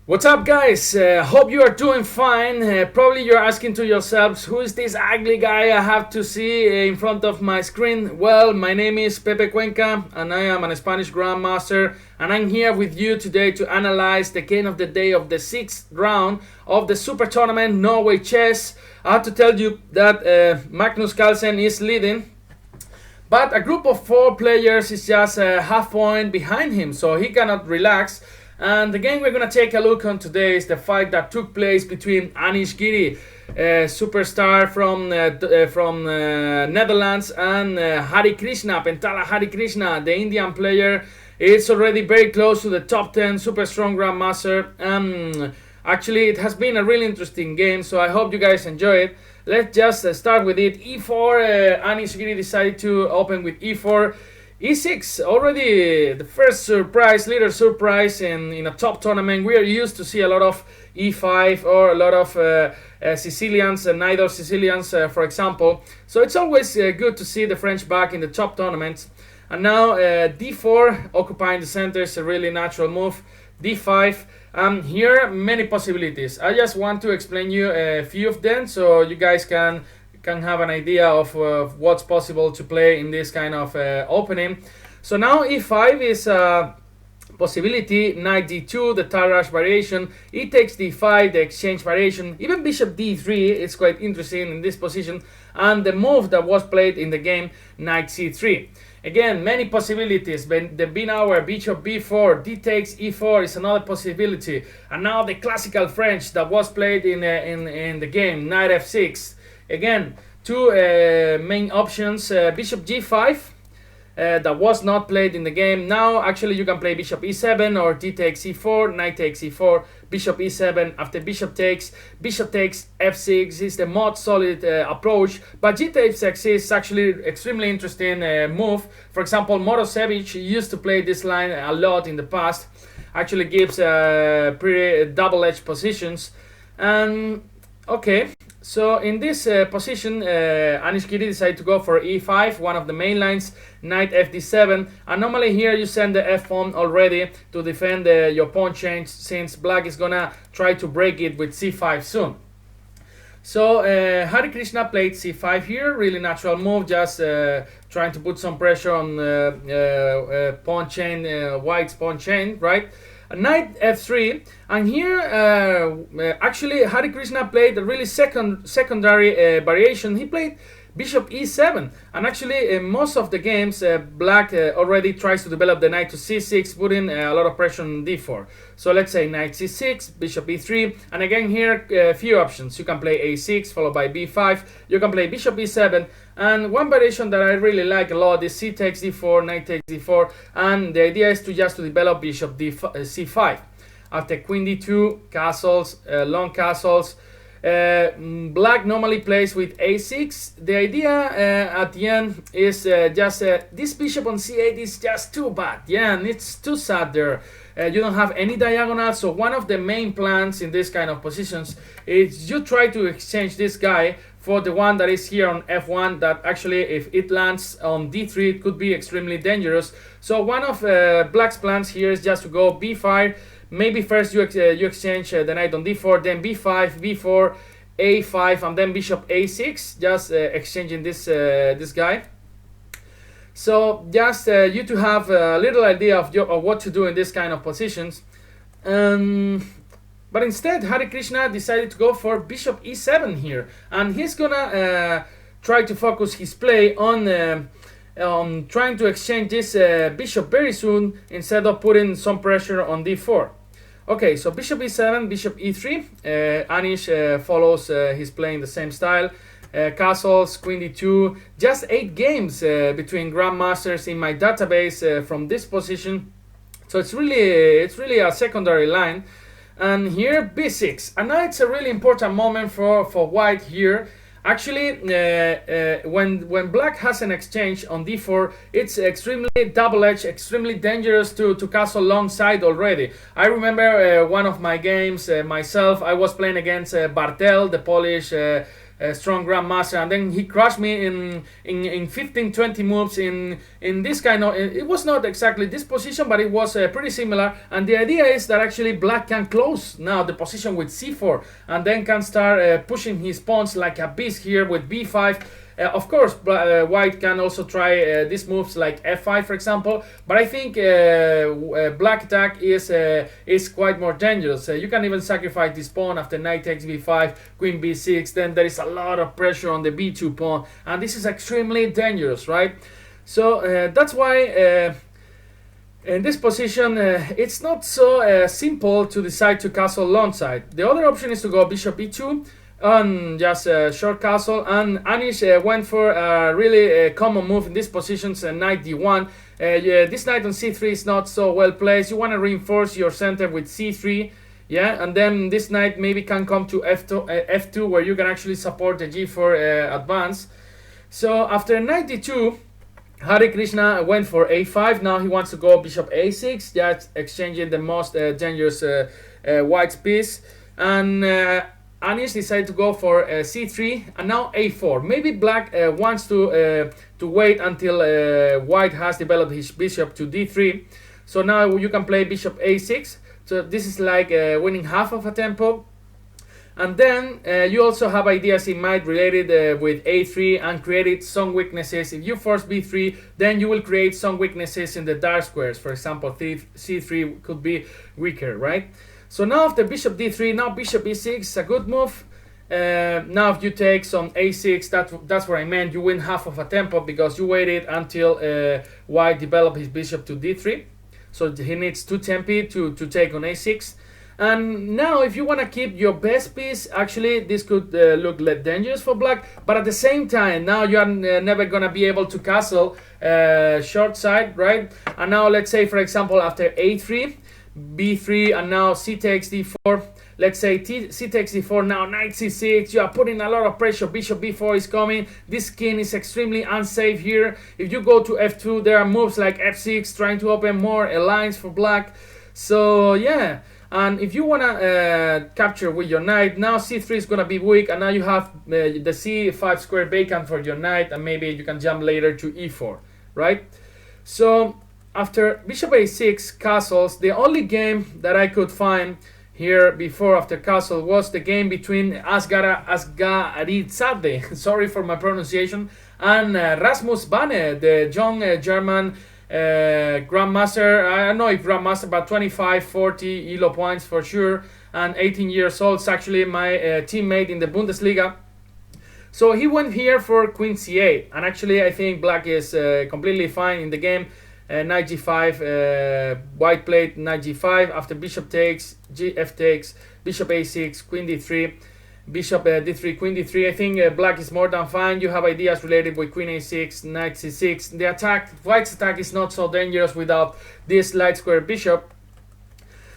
What's up, guys? Hope you are doing fine. Probably you're asking to yourselves, who is this ugly guy I have to see in front of my screen? Well, my name is Pepe Cuenca, and I am a Spanish Grandmaster, and I'm here with you today to analyze the game of the day of the sixth round of the Super Tournament Norway Chess. I have to tell you that Magnus Carlsen is leading, but a group of four players is just a half point behind him, so he cannot relax. And the game we're gonna take a look on today is the fight that took place between Anish Giri, superstar from Netherlands, and Harikrishna, Pentala Harikrishna, the Indian player. It's already very close to the top 10 super strong grandmaster. Actually, it has been a really interesting game, so I hope you guys enjoy it. Let's just start with it. E4, Anish Giri decided to open with E4. E6, already the first surprise, little surprise in a top tournament. We are used to see a lot of E5 or a lot of Sicilians, neither Sicilians, for example. So it's always good to see the French back in the top tournaments. And now D4, occupying the center, is a really natural move. D5, here many possibilities. I just want to explain you a few of them so you guys can have an idea of what's possible to play in this kind of opening. So now e5 is a possibility. Knight d2, the Tarrasch variation. E takes d5, the exchange variation. Even bishop d3 is quite interesting in this position. And the move that was played in the game, knight c3. Again, many possibilities. The b-hour, bishop b4, d takes e4 is another possibility. And now the classical French that was played in the game, knight f6. Again, two main options. Bishop g5 that was not played in the game. Now actually you can play bishop e7 or d takes e4, knight takes e4, bishop e7. After bishop takes f6 is the most solid approach, but g takes x is actually extremely interesting move. For example, Morozevich used to play this line a lot in the past. Actually gives pretty double-edged positions. And okay, so in this position, Anish Giri decided to go for e5, one of the main lines, knight fd7, and normally here you send the f pawn already to defend your pawn change, since black is gonna try to break it with c5 soon. So Harikrishna played c5 here, really natural move, just trying to put some pressure on pawn chain, white's pawn chain, right? Knight f3, and here actually Harikrishna played a really secondary variation. He played bishop e7, and actually most of the games black already tries to develop the knight to c6, putting a lot of pressure on d4. So let's say knight c6, bishop e3, and again here a few options. You can play a6 followed by b5, you can play bishop e7, and one variation that I really like a lot is c takes d4, knight takes d4, and the idea is to just to develop bishop c5. After queen d2, castles, long castles. Black normally plays with a6. The idea at the end is just this bishop on c8 is just too bad. Yeah, and it's too sad there. You don't have any diagonal, so one of the main plans in this kind of positions is you try to exchange this guy for the one that is here on f1, that actually if it lands on d3 it could be extremely dangerous. So one of black's plans here is just to go b5. Maybe first you exchange the knight on d4, then b5, b4, a5, and then bishop a6, just exchanging this guy. So just you to have a little idea of what to do in this kind of positions. But instead, Harikrishna decided to go for bishop e7 here, and he's gonna try to focus his play on trying to exchange this bishop very soon, instead of putting some pressure on d4. Okay, so bishop e7, bishop e3. Anish follows his play in the same style. Castles, queen d2. Just 8 games between grandmasters in my database from this position. So it's really a secondary line. And here b6. And now it's a really important moment for white here. Actually, when black has an exchange on d4, it's extremely double-edged, extremely dangerous to castle long side already. I remember one of my games myself. I was playing against Bartel, the Polish strong grandmaster, and then he crushed me in 15-20 moves in this kind of, it was not exactly this position, but it was pretty similar. And the idea is that actually black can close now the position with c4 and then can start pushing his pawns like a beast here with b5. Of course, white can also try these moves like f5, for example, but I think black attack is quite more dangerous. You can even sacrifice this pawn after knight takes b5, queen b6, then there is a lot of pressure on the b2 pawn, and this is extremely dangerous, right? So that's why in this position it's not so simple to decide to castle long side. The other option is to go bishop b2 on just a short castle, and Anish went for a really common move in these positions, knight d1. This knight on c3 is not so well placed. You want to reinforce your center with c3, yeah, and then this knight maybe can come to f2 where you can actually support the g4 advance. So after knight d2, Harikrishna went for a5. Now he wants to go bishop a6, just exchanging the most dangerous white's piece, and Anish decided to go for c3 and now a4. Maybe black wants to wait until white has developed his bishop to d3. So now you can play bishop a6. So this is like winning half of a tempo. And then you also have ideas in mind related with a3 and created some weaknesses. If you force b3, then you will create some weaknesses in the dark squares. For example, c3 could be weaker, right? So now after bishop d3, now bishop e6 is a good move. Now if you take some a6, that's what I meant. You win half of a tempo because you waited until white developed his bishop to d3. So he needs 2 tempi to take on a6. And now if you want to keep your best piece, actually this could look less dangerous for black. But at the same time, now you are never going to be able to castle short side, right? And now let's say, for example, after a3, b3, and now c takes d4. Let's say c takes d4, now knight c6. You are putting a lot of pressure. Bishop b4 is coming. This king is extremely unsafe here. If you go to f2, there are moves like f6 trying to open more lines for black. So yeah, and if you want to capture with your knight, now c3 is going to be weak, and now you have the c5 square vacant for your knight, and maybe you can jump later to e4, right? So after bishop a6 castles, the only game that I could find here before after castle was the game between Asgarizade, sorry for my pronunciation, and Rasmus Bane, the young German grandmaster. I don't know if grandmaster, but 25-40 ELO points for sure, and 18 years old. It's actually my teammate in the Bundesliga. So he went here for queen c8, and actually I think black is completely fine in the game. Knight g5, white played knight g5 after bishop takes, f takes, bishop a6, queen d3, bishop d3, queen d3. I think black is more than fine. You have ideas related with queen a6, knight c6. The attack, white's attack is not so dangerous without this light square bishop.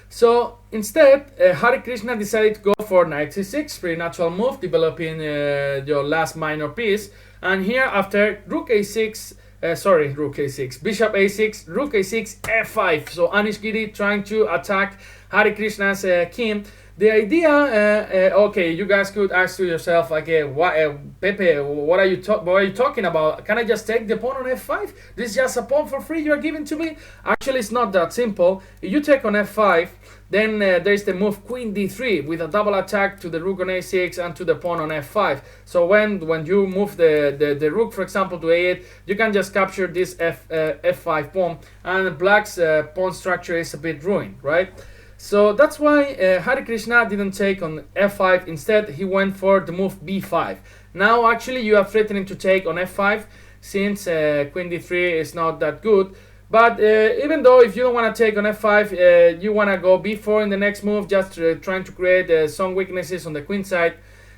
So instead, Harikrishna decided to go for knight c6, pretty natural move, developing your last minor piece. And here after rook a6, rook a6, bishop a6, rook a6, f5. So Anish Giri trying to attack Harikrishna's king. The idea, okay, you guys could ask to yourself, okay, Pepe, what are you talking about? Can I just take the pawn on f5? This is just a pawn for free you are giving to me? Actually, it's not that simple. If you take on f5, then there's the move queen d3 with a double attack to the rook on a6 and to the pawn on f5. So when you move the rook, for example, to a8, you can just capture this f5 pawn, and black's pawn structure is a bit ruined, right? So that's why Harikrishna didn't take on f5. Instead, he went for the move b5. Now, actually, you are threatening to take on f5 since queen d3 is not that good. But even though if you don't want to take on f5, you want to go b4 in the next move, just trying to create some weaknesses on the queen side.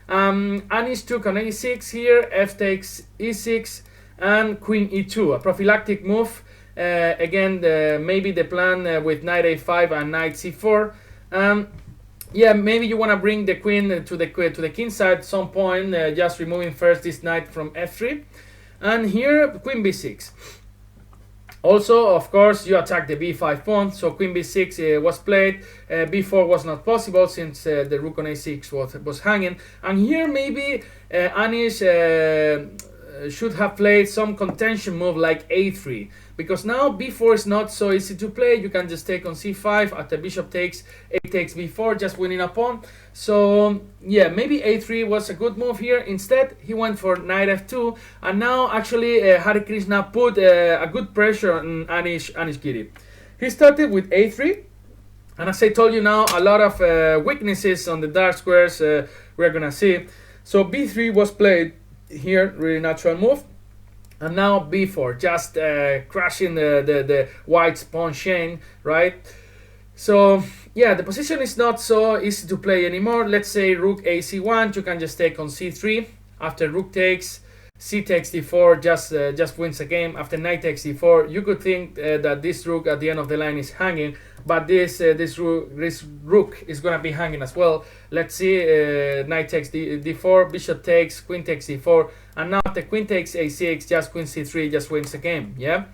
Anish took on e6 here, f takes e6, and queen e2, a prophylactic move. Again, maybe the plan with knight a5 and knight c4. Yeah, maybe you want to bring the queen to the king side at some point, just removing first this knight from f3. And here, queen b6. Also, of course, you attack the b5 pawn, so queen b6 was played. B4 was not possible since the rook on a6 was hanging. And here maybe Anish should have played some contention move like a3, because now b4 is not so easy to play. You can just take on c5 after bishop takes, a takes b4, just winning a pawn. So yeah, maybe a3 was a good move here. Instead, he went for knight f2, and now actually Harikrishna put a good pressure on Anish Giri. He started with a3, and as I told you now, a lot of weaknesses on the dark squares we're gonna see. So b3 was played here, really natural move. And now b4, just crashing the white's pawn chain, right? So yeah, the position is not so easy to play anymore. Let's say rook a c1, you can just take on c3. After rook takes, c takes d4, just wins a game. After knight takes d4, you could think that this rook at the end of the line is hanging, but this rook is gonna be hanging as well. Let's see, knight takes d4, bishop takes, queen takes d4, and now after queen takes a6, just queen c3, just wins the game. Yeah.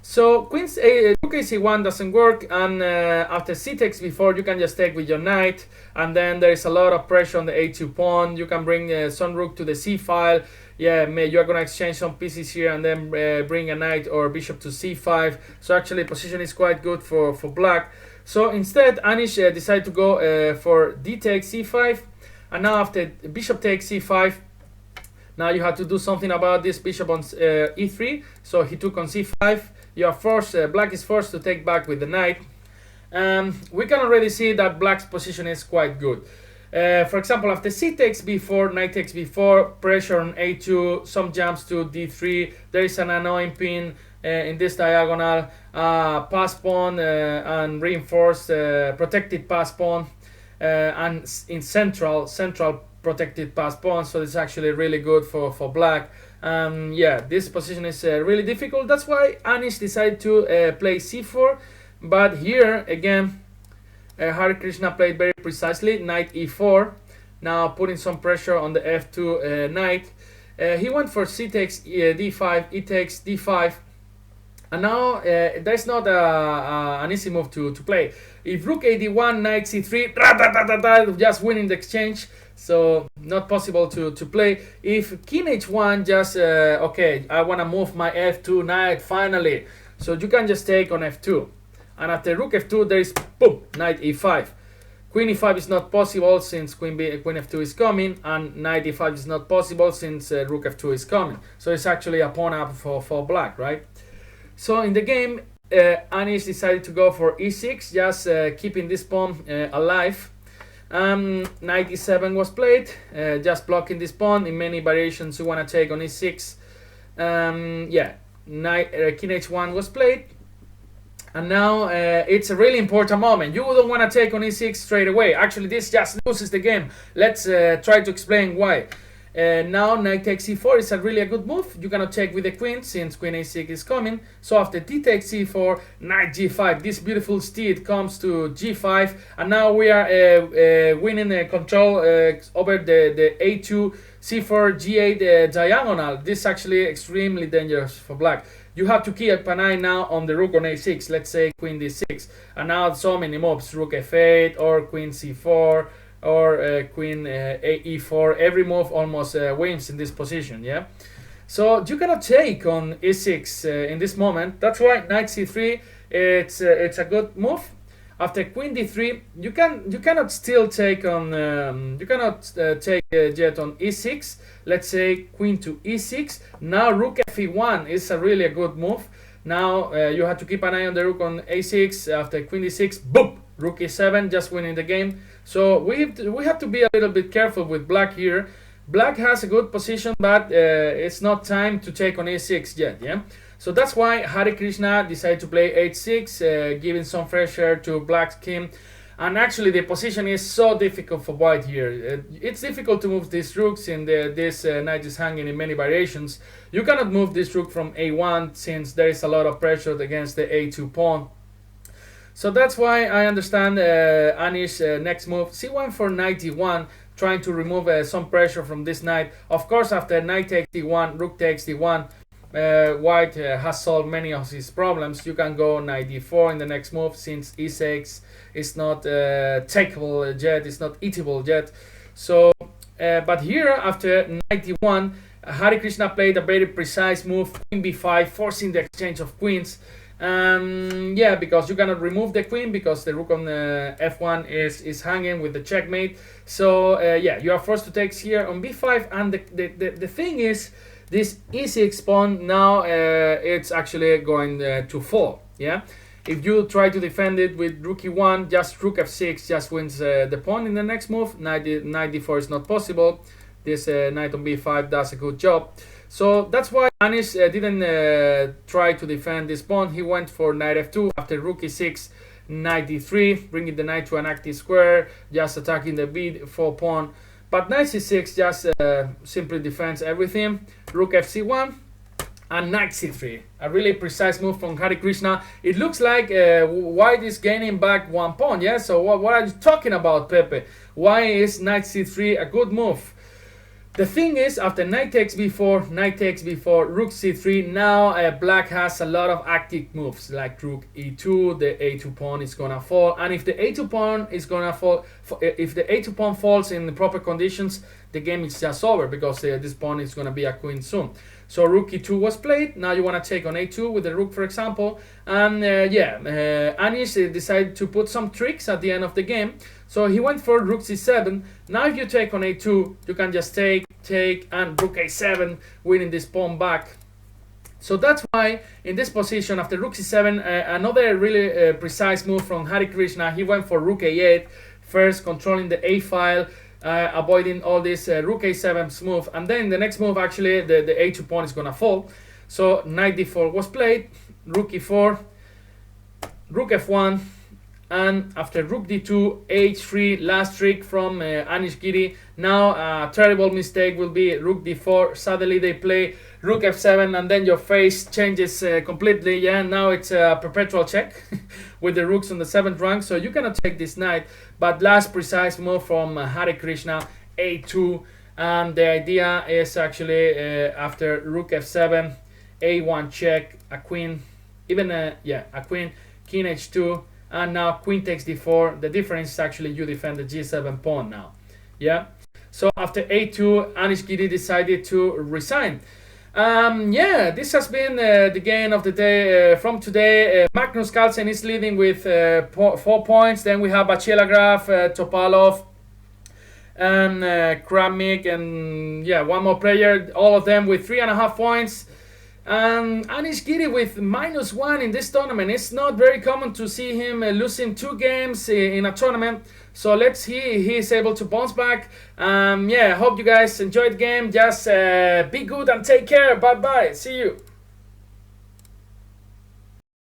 So rook a1 doesn't work, and after c takes b4, you can just take with your knight, and then there is a lot of pressure on the a2 pawn. You can bring some rook to the c file. Yeah, you're gonna exchange some pieces here, and then bring a knight or bishop to c5. So actually, position is quite good for black. So instead, Anish decided to go for d takes c5, and now after bishop takes c5. Now you have to do something about this bishop on e3. So he took on c5. You are forced. Black is forced to take back with the knight. We can already see that black's position is quite good. For example, after c takes b4, knight takes b4, pressure on a2, some jumps to d3. There is an annoying pin in this diagonal, pass pawn and reinforced protected pass pawn, and in central protected pass pawn. So it's actually really good for black. Yeah, this position is really difficult. That's why Anish decided to play c4. But here again, Harikrishna played very precisely, knight e4. Now putting some pressure on the f2 knight. He went for c takes d5, e takes d5. And now there's not an easy move to play. If rook a d1, knight c3, just winning the exchange. So not possible to play. If king h1, just okay, I want to move my f2 knight finally. So you can just take on f2. And after rook f2, there is boom, knight e5. Queen e5 is not possible since queen f2 is coming, and knight e5 is not possible since rook f2 is coming. So it's actually a pawn up for black, right? So in the game, Anish decided to go for e6, just keeping this pawn alive. Knight e7 was played, just blocking this pawn. In many variations, you want to take on e6. Yeah, king h1 was played. And now it's a really important moment. You don't want to take on e6 straight away. Actually, this just loses the game. Let's try to explain why. Now knight takes c4 is a good move. You cannot take with the queen since queen a6 is coming. So after d takes c4, knight g5. This beautiful steed comes to g5, and now we are winning control over the a2 c4 g8 diagonal. This is actually extremely dangerous for black. You have to keep an eye now on the rook on a6. Let's say queen d6, and now so many moves: rook f8 or queen c4. Or queen e4. Every move almost wins in this position. Yeah, so you cannot take on e6 in this moment. That's why knight c3 it's a good move. After queen d3, you cannot still take on take yet on e6. Let's say queen to e6. Now rook fe1 is a really good move. Now you have to keep an eye on the rook on a6. After queen d6, boom, rook e7, just winning the game. So we have to be a little bit careful with black here. Black has a good position, but it's not time to take on e6 yet. Yeah. So that's why Harikrishna decided to play h6, giving some pressure to black's king. And actually, the position is so difficult for white here. It's difficult to move these rooks, and this knight is hanging in many variations. You cannot move this rook from a1 since there is a lot of pressure against the a2 pawn. So that's why I understand Anish's next move. c1 for knight d1, trying to remove some pressure from this knight. Of course, after knight takes d1, rook takes d1. White has solved many of his problems. You can go knight d4 in the next move, since e6 is not takeable yet, it's not eatable yet. So, but here after knight d1, Harikrishna played a very precise move, queen b5, forcing the exchange of queens. Yeah, because you cannot remove the queen because the rook on f1 is hanging with the checkmate. So yeah, you are forced to take here on b5, and the thing is, this e6 pawn now it's actually going to fall. Yeah, if you try to defend it with rook e1, just rook f6 just wins the pawn in the next move. Knight d4 is not possible. This knight on b5 does a good job. So that's why Anish didn't try to defend this pawn. He went for knight f2 after rook e6, knight d3, bringing the knight to an active square, just attacking the b4 pawn. But knight c6 just simply defends everything. Rook fc1 and knight c3. A really precise move from Harikrishna. It looks like white is gaining back one pawn. Yeah. So what are you talking about, Pepe? Why is knight c3 a good move? The thing is, after knight takes b4, rook c3, now black has a lot of active moves, like rook e2, the a2 pawn is gonna fall, and if the a2 pawn is gonna fall, if the a2 pawn falls in the proper conditions, the game is just over, because this pawn is gonna be a queen soon. So rook e2 was played. Now you want to take on a2 with the rook, for example, and yeah, Anish decided to put some tricks at the end of the game. So he went for rook c7. Now if you take on a2, you can just take, and rook a7, winning this pawn back. So that's why in this position, after rook c7, another really precise move from Harikrishna, he went for rook a8, first controlling the a file, avoiding all this rook a7 move, and then the next move, actually the a2 pawn is gonna fall. So knight d4 was played, rook e4, rook f1, and after rook d2, h3, last trick from Anish Giri. Now a terrible mistake will be rook d4. Suddenly they play rook f7, and then your face changes completely. Yeah, now it's a perpetual check with the rooks on the 7th rank, so you cannot take this knight. But last precise move from Harikrishna, a2, and the idea is actually after rook f7, a1 check, a queen, even a queen, king h2, and now queen takes d4. The difference is actually you defend the g7 pawn now. Yeah, so after a2, Anish Giri decided to resign. Yeah, this has been the game of the day from today. Magnus Carlsen is leading with 4 points. Then we have Bachelagraf, Topalov, and Kramnik, and yeah, one more player. All of them with 3.5 points. And Anish Giri with -1 in this tournament. It's not very common to see him losing 2 games in a tournament. So let's see, he is able to bounce back. Yeah, hope you guys enjoyed the game. Just be good and take care. Bye bye. See you.